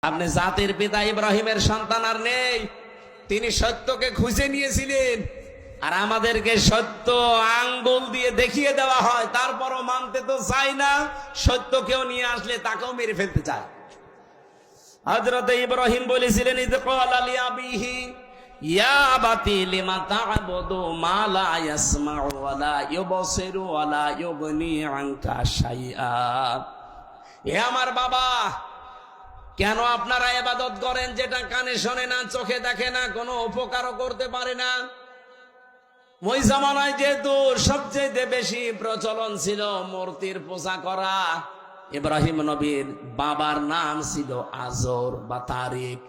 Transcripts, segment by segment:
আপনি জাতির পিতা ইব্রাহিমের সন্তান আর নেই, তিনি সত্যকে খুঁজে নিয়েছিলেন, আর আমাদেরকে সত্য আঙ্গুল দিয়ে দেখিয়ে দেওয়া হয়, তারপরও মানতে তো চাই না। সত্যকেও নিয়ে আসলে তাকেও মেরে ফেলতে চায়। হযরত ইব্রাহিম বলেছিলেন, ইয ক্বালা লিআবিহি ইয়া আবাতি লিমা তা'বুদু মা লা ইয়াসমাউ ওয়া লা ইউবসিরু ওয়া লা ইউগনি আনকা শাইআ। হে আমার বাবা, কেন আপনারা ইবাদত করেন যেটা কানে শোনে না, চোখে দেখে না, কোনো উপকারও করতে পারে না? ওই জামানায় যেহেতু সবচেয়ে বেশি প্রচলন ছিল মূর্তির পূজা করা। ইব্রাহিম নবীর বাবার নাম ছিল আজর বা তারিক।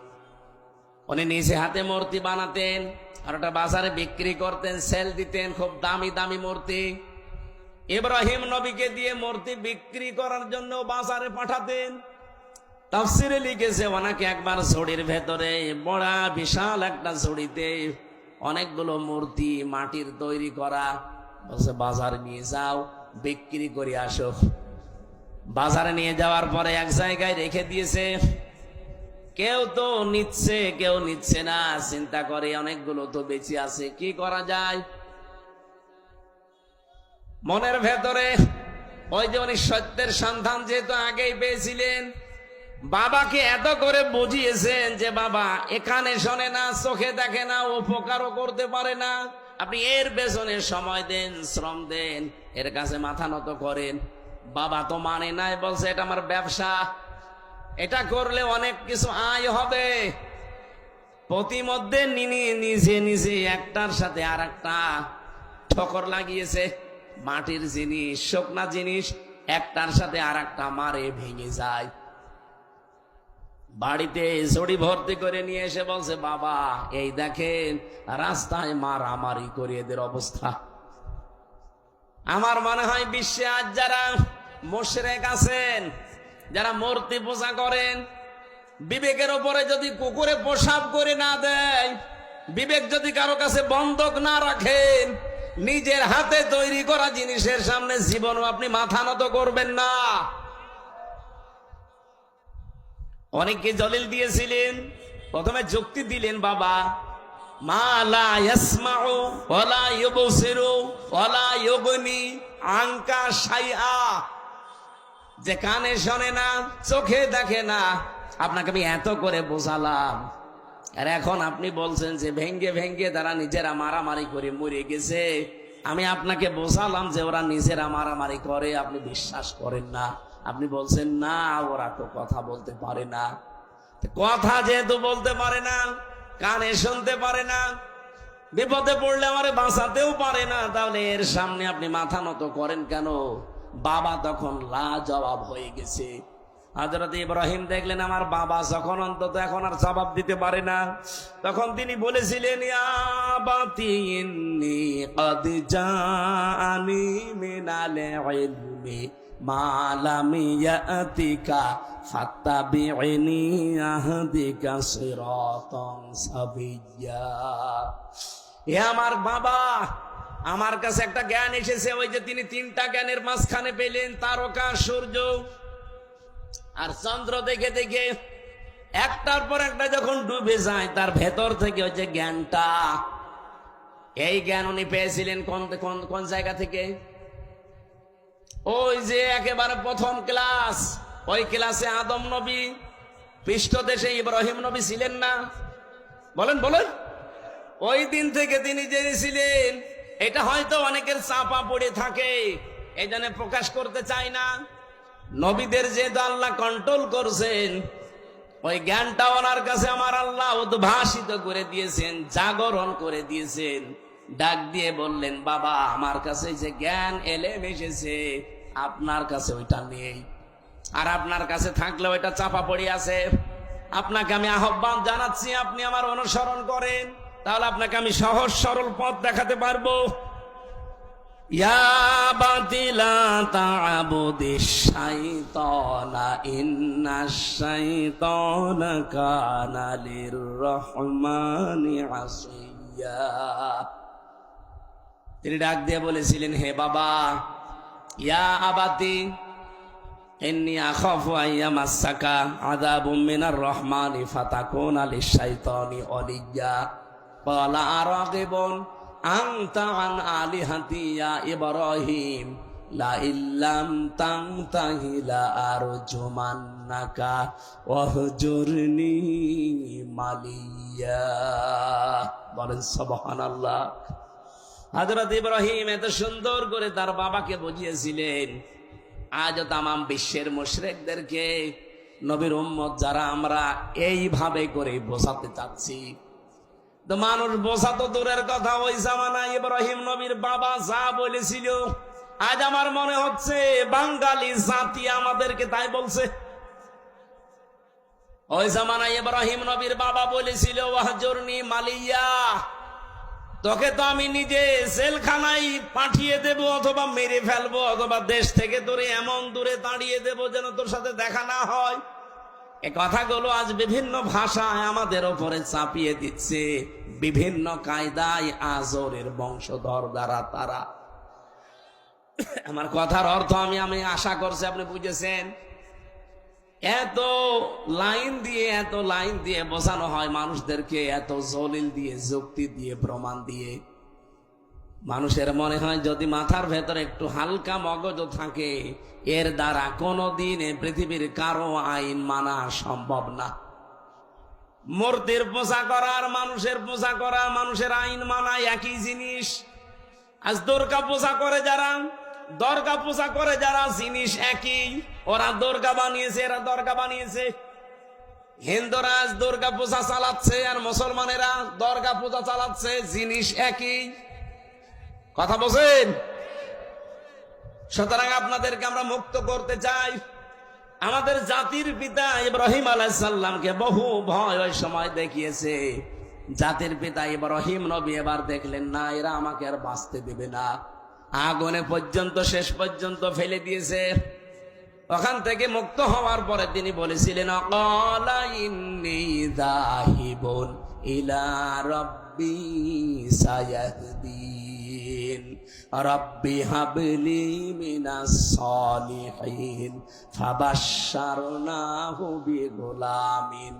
উনি নিজে হাতে মূর্তি বানাতেন আর ওটা বাজারে বিক্রি করতেন, সেল দিতেন, খুব দামি দামি মূর্তি। ইব্রাহিম নবীকে দিয়ে মূর্তি বিক্রি করার জন্য বাজারে পাঠাতেন। তাফসিরে লিখেছে, ওনাকে একবার ঝুড়ির ভেতরে, বড় বিশাল একটা ঝুড়িতে অনেকগুলো মূর্তি মাটির তৈরি করা, বলছে বাজারে নিয়ে যাও, বিক্রি করে আসো। বাজারে নিয়ে যাওয়ার পরে এক জায়গায় রেখে দিয়েছে। কেউ তো নিচ্ছে, কেউ নিচ্ছে না। চিন্তা করে অনেকগুলো তো বেঁচে আছে, কি করা যায়? মনের ভেতরে ওই যে উনি সত্যের সন্ধান যেহেতু আগেই পেয়েছিলেন, বাবাকে এত করে বুঝিয়েছেন যে বাবা এখানে শোনে না, চোখে দেখে না, উপকারও করতে পারে না, আপনি এর পেছনে সময় দেন, শ্রম দেন, এর কাছে মাথা নত করেন। বাবা তো মানে নাই, বলছে এটা আমার ব্যবসা, এটা করলে অনেক কিছু আয় হবে। প্রতিমধ্যে নিজে নিজে একটার সাথে আর একটা ঠোকর লাগিয়েছে। মাটির জিনিস, শুকনা জিনিস একটার সাথে আর একটা মারে ভেঙে যায়। বাড়িতে ঝুড়ি ভর্তি করে নিয়ে এসে বলছে, বাবা এই দেখেন রাস্তায় মারামারি করে এদের অবস্থা। আমার মনে হয় বিশ্বে আজ যারা মুশরিক আছেন, যারা মূর্তি পূজা করেন, বিবেকের উপরে যদি কুকুরে পেশাব করে না দেয়, বিবেক যদি কারো কাছে বন্ধক না রাখেন, নিজের হাতে তৈরি করা জিনিসের সামনে জীবনও আপনি মাথা নত করবেন না। অনেককে দলিল দিয়েছিলেন, প্রথমে যুক্তি দিলেন, বাবা মা লা ইয়াসমাউ ওয়া লা ইউবসিরু ওয়া লা ইউগনি আনকা শাইআ, যে কানে শোনে না, চোখে দেখে না, আপনাকে আমি এত করে বোঝালাম, আর এখন আপনি বলছেন যে ভেঙ্গে ভেঙ্গে তারা নিজেরা মারামারি করে মরে গেছে। আমি আপনাকে বোঝালাম যে ওরা নিজেরা মারামারি করে, আপনি বিশ্বাস করেন না। আপনি বলছেন না ওরা তো কথা বলতে পারে না। কথা যেহেতু বলতে পারে না, কানে শুনতে পারে না, বিপদে পড়লে আমারে বাঁচাতেও পারে না, তাহলে এর সামনে আপনি মাথা নত করেন কেন? বাবা তখন লাজবাব হয়ে গেছে। হযরত ইব্রাহিম দেখলেন আমার বাবা যখন অন্তত এখন আর জবাব দিতে পারে না, তখন তিনি বলেছিলেন, ইয়া আবাতি ইন্নী ক্বাদ জাআনি মিনাল ইলমি মা লাম ইয়াতিকা ফাত্তাবি'নি আহদিকা সিরাতান সাবিয়্যা। হে আমার বাবা, আমার কাছে একটা জ্ঞান এসেছে। ওই যে তিনি তিনটা জ্ঞানের মাঝখানে পেলেন, তারকা, সূর্য আর চন্দ্র, দেখে দেখে একটার পর একটা যখন ডুবে যায়, তার ভেতর থেকে ওই যে জ্ঞানটা, এই জ্ঞান উনি পেয়েছিলেন কোন জায়গা থেকে? ওই যে একেবারে প্রথম ক্লাস, ওই ক্লাসে আদম নবী, পৃষ্ঠদেশে ইব্রাহিম নবী ছিলেন না? বলেন বলেন। ওই দিন থেকে তিনি জেনেছিলেন। এটা হয়তো অনেকের চাপা পড়ে থাকে, এই জন্য প্রকাশ করতে চায় না। নবীদের যে আল্লাহ কন্ট্রোল করছেন, ওই জ্ঞানটা ওনার কাছে আমার আল্লাহ উদ্ভাসিত করে দিয়েছেন, জাগরণ করে দিয়েছেন। ডাক দিয়ে বললেন, বাবা আমার কাছে যে জ্ঞান এলেম এসেছে, আপনার কাছে ওইটা নেই, আর আপনার কাছে থাকলে ওইটা চাপা পড়ে আছে। আপনাকে আমি আহ্বান জানাচ্ছি, আপনি আমার অনুসরণ করেন, তাহলে আপনাকে আমি সহজ সরল পথ দেখাতে পারবো। ইয়া আবাতি লা তা'বুদিশ শাইতানা ইন্নাশ শাইতানা কানা লির-রহমানি আসিয়্যা। তিনি ডাক দিয়ে বলেছিলেন, হে বাবা, ইয়া আবাতি, ইন্নী আখাফু আইয়ামাসসাকা আযাবুম মিনার রহমানি ফাতাকুনা লিশ-শাইতানি ওয়ালিয়্যা ক্বালা আরাগিবুন আনতা আন আলিহাতি ইয়া ইব্রাহিম লা ইল্লাম তানতাহি লা আরজুমান্নাকা ওয়াহজুরনি মালিয়া। বলেন সুবহানাল্লাহ। হযরত ইব্রাহিম এত সুন্দর করে তার বাবাকে বুঝিয়েছিলেন। আজও তামাম বিশ্বের মুশরিকদেরকে নবীর উম্মত যারা আমরা এইভাবে করে বোঝাতে চাচ্ছি। তো মানুষ বোঝা তো দূরের কথা, ওই জামানায় ইব্রাহিম নবীর বাবা যা বলেছিল আজ আমার মনে হচ্ছে বাঙালি জাতি আমাদেরকে তাই বলছে। ওই জামানায় ইব্রাহিম নবীর বাবা বলেছিল ওয়াহজুরনি মালিয়া, তোকে তো আমি নিজে জেলখানায় পাঠিয়ে দেব, অথবা মেরে ফেলবো, অথবা দেশ থেকে তোরে এমন দূরে দাঁড়িয়ে দেব যেন তোর সাথে দেখা না হয়। এ কথাগুলো আজ বিভিন্ন ভাষায় আমাদের ওপরে চাপিয়ে দিচ্ছে, বিভিন্ন কায়দায় আজরের বংশধর দ্বারা তারা। আমার কথার অর্থ আমি আশা করছি আপনি বুঝেছেন। এত লাইন দিয়ে বোঝানো হয় মানুষদেরকে, এত জলিল দিয়ে, যুক্তি দিয়ে, প্রমাণ দিয়ে। মানুষের মনে হয় যদি মাথার ভেতরে একটু হালকা মগজ থাকে, এর দ্বারা কোনোদিন পৃথিবীর কারো আইন মানা সম্ভব না। মূর্তির পূজা করা আর মানুষের পূজা করা, মানুষের আইন মানা একই জিনিস। আজ দুর্গা পূজা করে যারা, দরগা পূজা করে যারা, জিনিস একই। ওরা দুর্গা বানিয়েছে, এরা দরগা বানিয়েছে। হিন্দুরা আজ দুর্গা পূজা চালাচ্ছে আর মুসলমানেরা দরগা পূজা চালাচ্ছে, জিনিস একই। কথা বলছেন? সুতরাং আপনাদেরকে আমরা মুক্ত করতে চাই। আমাদের জাতির পিতা ইব্রাহিম আলাইহিস সালামকে বহু ভয় ওই সময় দেখিয়েছে। জাতির পিতা ইব্রাহিম নবী এবার দেখলেন না, এরা আমাকে আর বাঁচতে দেবে না, আগুনে পর্যন্ত শেষ পর্যন্ত ফেলে দিয়েছে। ওখান থেকে মুক্ত হওয়ার পরে তিনি বলেছিলেন ক্বালা ইন্নী যাহিবুন ইলা রাব্বি সায়াহদিন রাব্বি হাবলি মিনাস সালিহিন ফাবাশশারনাহু বিগুলামিন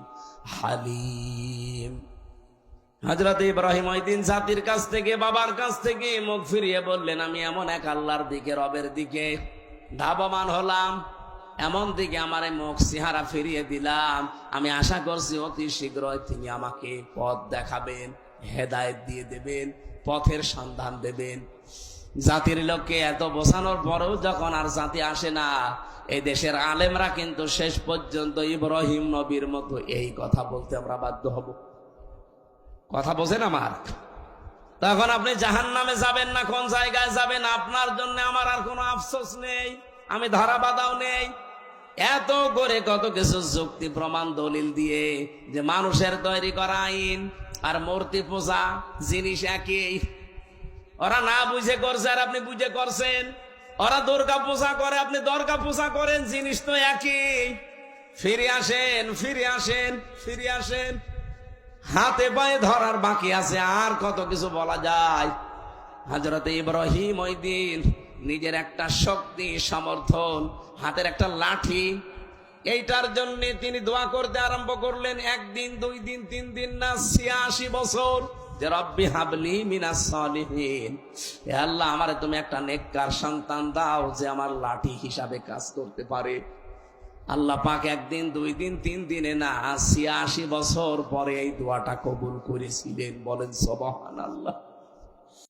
হালিম। হযরত ইব্রাহিম ওই দিন জাতির কাছ থেকে, বাবার কাছ থেকে মুখ ফিরিয়ে বললেন, আমি এমন এক আল্লাহর দিকে, রবের দিকে ধাবমান হলাম, এমন দিকে আমার মুখ চেহারা ফিরিয়ে দিলাম। আমি আশা করছি অতি শীঘ্রই তিনি আমাকে পথ দেখাবেন, হেদায়েত দিয়ে দেবেন, পথের সন্ধান দেবেন। জাতির লোককে এত বোঝানোর পরেও যখন আর জাতি আসে না, এই দেশের আলেমরা কিন্তু শেষ পর্যন্ত ইব্রাহিম নবীর মতো এই কথা বলতে আমরা বাধ্য হব। কথা বোঝেন আমার? তখন আপনি জাহান্নামে যাবেন না, কোন জায়গায় যাবেন আপনার জন্য আমার আর কোনো আফসোস নেই, আমি ধরা বাঁধাও নেই। এত করে কত কিছু যুক্তি প্রমাণ দলিল দিয়ে যে মানুষের তৈরি করা আইন আর মূর্তি পূজা জিনিস একই। ওরা না বুঝে করছে আর আপনি বুঝে করছেন। ওরা দুর্গা পূজা করে, আপনি দুর্গা পূজা করেন, জিনিস তো একই। ফিরে আসেন, ফিরে আসেন, ফিরে আসেন। হাতে পায়ে ধরার বাকি আছে, আর কত কিছু বলা যায়। হযরত ইব্রাহিম ওই দিন নিজের একটা শক্তি, সমর্থন, হাতের একটা লাঠি, এইটার জন্য তিনি দোয়া করতে আরম্ভ করলেন। একদিন, 2 দিন, 3 দিন না, 86 বছর। যে রব্বি হাবলি মিনাস সালিহিন, হে আল্লাহ আমারে তুমি একটা নেককার সন্তান দাও যে আমার লাঠি হিসাবে কাজ করতে পারে। আল্লাহ পাক 1 দিন, 2 দিন, 3 দিনে না, 86 বছর পরে এই দোয়াটা কবুল করেছিলেন। বলেন সুবহানাল্লাহ।